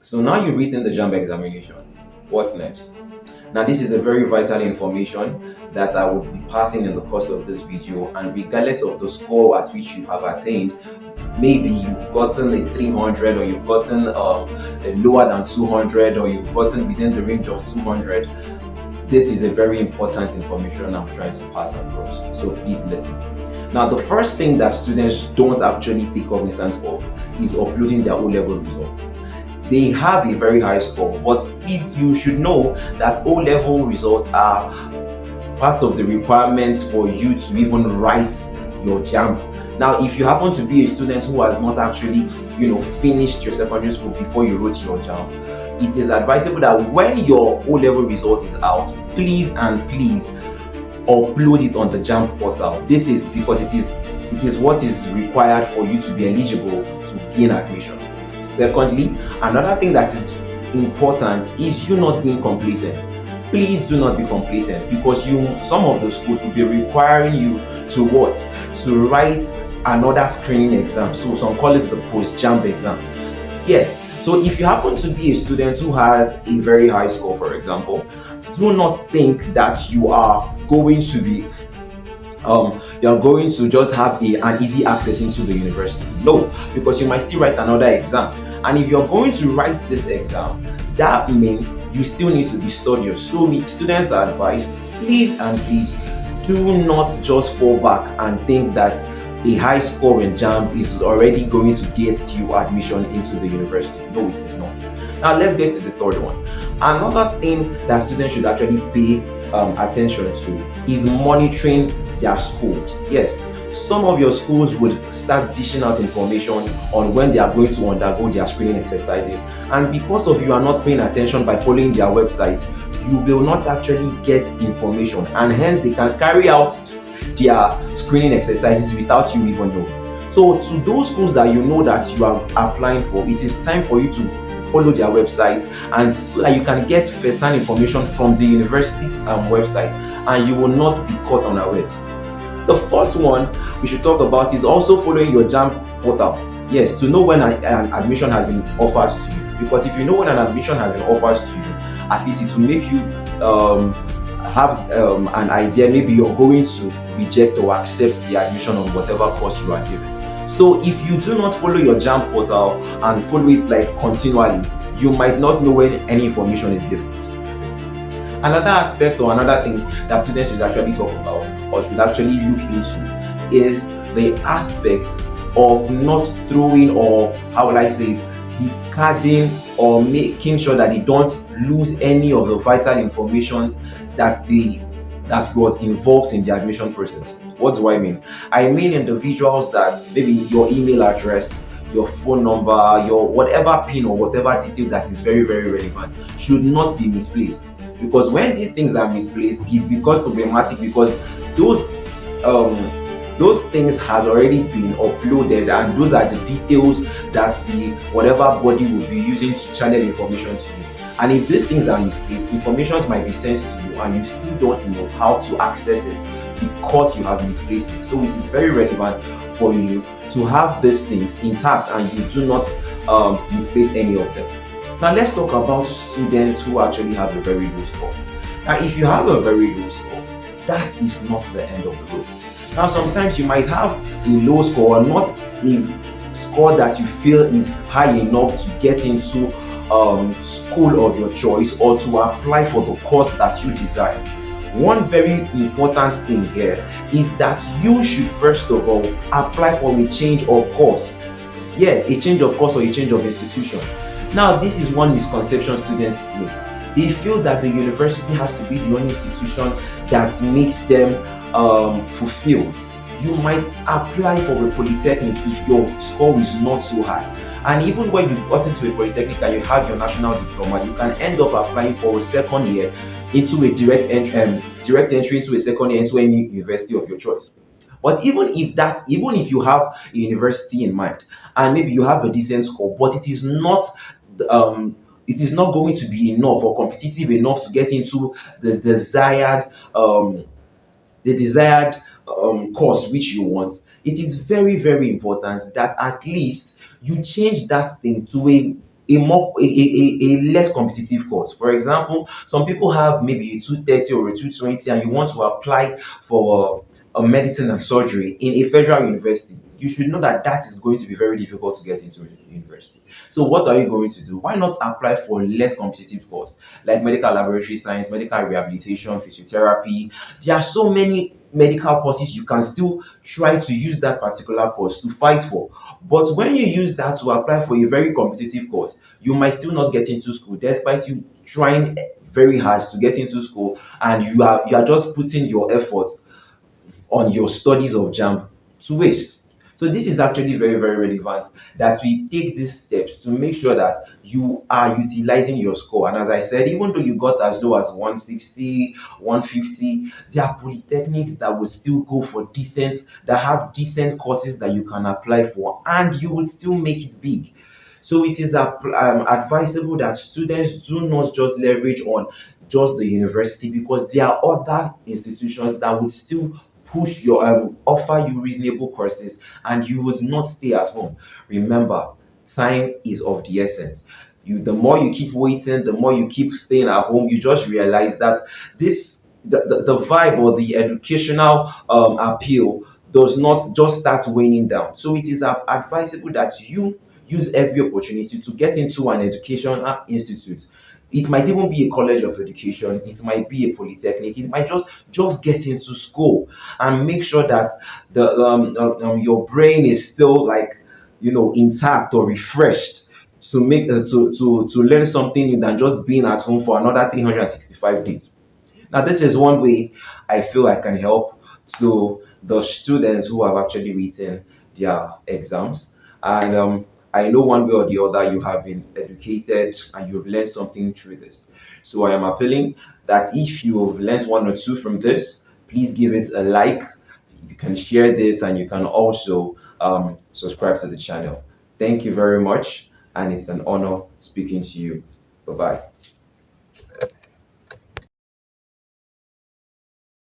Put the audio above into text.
So now you've written the JAMB examination. What's next? Now this is a very vital information that I would be passing in the course of this video, and regardless of the score at which you have attained, maybe you've gotten a 300, or you've gotten a lower than 200, or you've gotten within the range of 200. This is a very important information I'm trying to pass across, so please listen. Now, the first thing that students don't actually take cognizance of is uploading their O-level result. They have a very high score, but please, you should know that O-level results are part of the requirements for you to even write your JAMB. Now, if you happen to be a student who has not actually, finished your secondary school before you wrote your JAMB, it is advisable that when your O-level result is out, please upload it on the JAMB portal. This is because it is what is required for you to be eligible to gain admission. Secondly, another thing that is important is you not being complacent. Please do not be complacent, because some of the schools will be requiring you to what? To write another screening exam. So some call it the post-JAMB exam. Yes. So if you happen to be a student who has a very high score, for example, do not think that you are going to be just have an easy access into the university. No, because you might still write another exam. And if you're going to write this exam, that means you still need to be studious. So students are advised, please do not just fall back and think that a high score in JAMB is already going to get you admission into the university. No, it is not. Now let's get to the third one. Another thing that students should actually pay attention to is monitoring their schools. Yes, some of your schools would start dishing out information on when they are going to undergo their screening exercises, and because of you are not paying attention by following their website, you will not actually get information, and hence they can carry out their screening exercises without you even know. So to those schools that you know that you are applying for, it is time for you to follow their website, and so that you can get first-hand information from the university website, and you will not be caught unawares. The fourth one we should talk about is also following your JAMB portal. Yes, to know when an admission has been offered to you, because if you know when an admission has been offered to you, at least it will make you have an idea. Maybe you're going to reject or accept the admission on whatever course you are given. So if you do not follow your JAMB portal and follow it continually, you might not know when any information is given. Another aspect or another thing that students should actually talk about or should actually look into is the aspect of not throwing, or how will I say it, discarding or making sure that they don't lose any of the vital information that was involved in the admission process. What do I mean? I mean individuals that maybe your email address, your phone number, your whatever PIN or whatever detail that is very, very relevant should not be misplaced. Because when these things are misplaced, it becomes problematic, because those things has already been uploaded, and those are the details that the whatever body will be using to channel information to you. And if these things are misplaced, information might be sent to you and you still don't know how to access it because you have misplaced it. So it is very relevant for you to have these things intact and you do not misplace any of them. Now let's talk about students who actually have a very low score. Now if you have a very low score, that is not the end of the road. Now sometimes you might have a low score, not a score that you feel is high enough to get into school of your choice or to apply for the course that you desire. One very important thing here is that you should first of all apply for a change of course. Yes, a change of course or a change of institution. Now this is one misconception students make. They feel that the university has to be the only institution that makes them fulfilled. You might apply for a polytechnic if your score is not so high. And even when you got into a polytechnic and you have your national diploma, you can end up applying for a second year into a direct entry into a second year into any university of your choice. But even if you have a university in mind and maybe you have a decent score, but it is not going to be enough or competitive enough to get into the desired course which you want, it is very, very important that at least you change that thing to a less competitive course. For example, some people have maybe a 230 or a 220, and you want to apply for a medicine and surgery in a federal university. You should know that that is going to be very difficult to get into a university. So what are you going to do? Why not apply for a less competitive course like medical laboratory science, medical rehabilitation, physiotherapy? There are so many medical courses you can still try to use that particular course to fight for. But when you use that to apply for a very competitive course, you might still not get into school despite you trying very hard to get into school, and you are just putting your efforts on your studies of JAMB to waste. So this is actually very, very relevant that we take these steps to make sure that you are utilizing your score. And as I said, even though you got as low as 160, 150, there are polytechnics that will still go for decent, that have decent courses that you can apply for, and you will still make it big. So it is advisable that students do not just leverage on just the university, because there are other institutions that would still push your offer you reasonable courses, and you would not stay at home. Remember, time is of the essence. The more you keep waiting, the more you keep staying at home, you just realize that the vibe or the educational appeal does not just start waning down. So it is advisable that you use every opportunity to get into an education institute. It might even be a college of education, it might be a polytechnic, it might just get into school, and make sure that your brain is still like, intact or refreshed, to make to learn something new than just being at home for another 365 days. Now, this is one way I feel I can help to the students who have actually written their exams. And I know one way or the other you have been educated and you've learned something through this. So I am appealing that if you've learned one or two from this, please give it a like. You can share this, and you can also subscribe to the channel. Thank you very much, and it's an honor speaking to you. Bye bye.